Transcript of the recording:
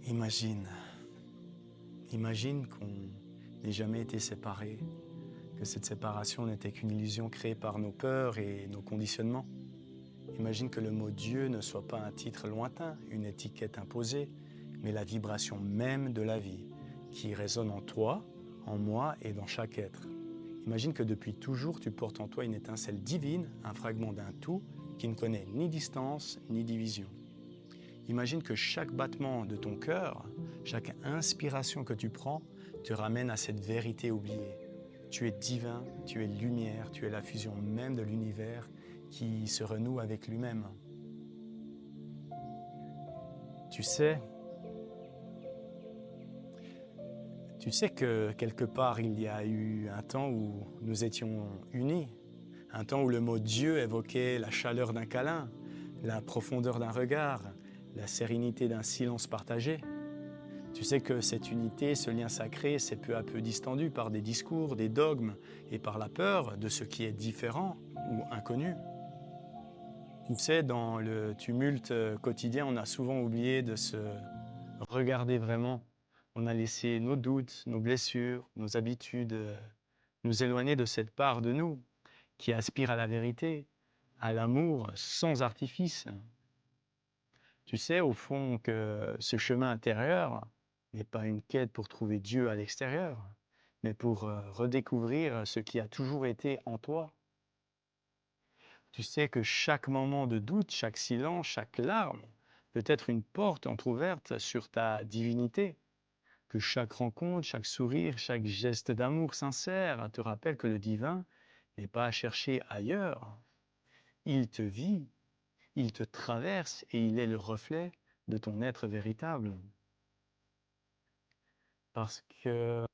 Imagine, imagine qu'on n'ait jamais été séparés, que cette séparation n'était qu'une illusion créée par nos peurs et nos conditionnements. Imagine que le mot Dieu ne soit pas un titre lointain, une étiquette imposée, mais la vibration même de la vie, qui résonne en toi, en moi et dans chaque être. Imagine que depuis toujours, tu portes en toi une étincelle divine, un fragment d'un tout qui ne connaît ni distance ni division. Imagine que chaque battement de ton cœur, chaque inspiration que tu prends, te ramène à cette vérité oubliée. Tu es divin, tu es lumière, tu es la fusion même de l'univers qui se renoue avec lui-même. Tu sais, tu sais que quelque part il y a eu un temps où nous étions unis, un temps où le mot Dieu évoquait la chaleur d'un câlin, la profondeur d'un regard, la sérénité d'un silence partagé. Tu sais que cette unité, ce lien sacré, s'est peu à peu distendu par des discours, des dogmes et par la peur de ce qui est différent ou inconnu. Tu sais, dans le tumulte quotidien, on a souvent oublié de se regarder vraiment. On a laissé nos doutes, nos blessures, nos habitudes nous éloigner de cette part de nous qui aspire à la vérité, à l'amour sans artifice. Tu sais, au fond, que ce chemin intérieur n'est pas une quête pour trouver Dieu à l'extérieur, mais pour redécouvrir ce qui a toujours été en toi. Tu sais que chaque moment de doute, chaque silence, chaque larme peut être une porte entr'ouverte sur ta divinité. Que chaque rencontre, chaque sourire, chaque geste d'amour sincère te rappelle que le divin n'est pas à chercher ailleurs. Il te vit, il te traverse et il est le reflet de ton être véritable. Parce que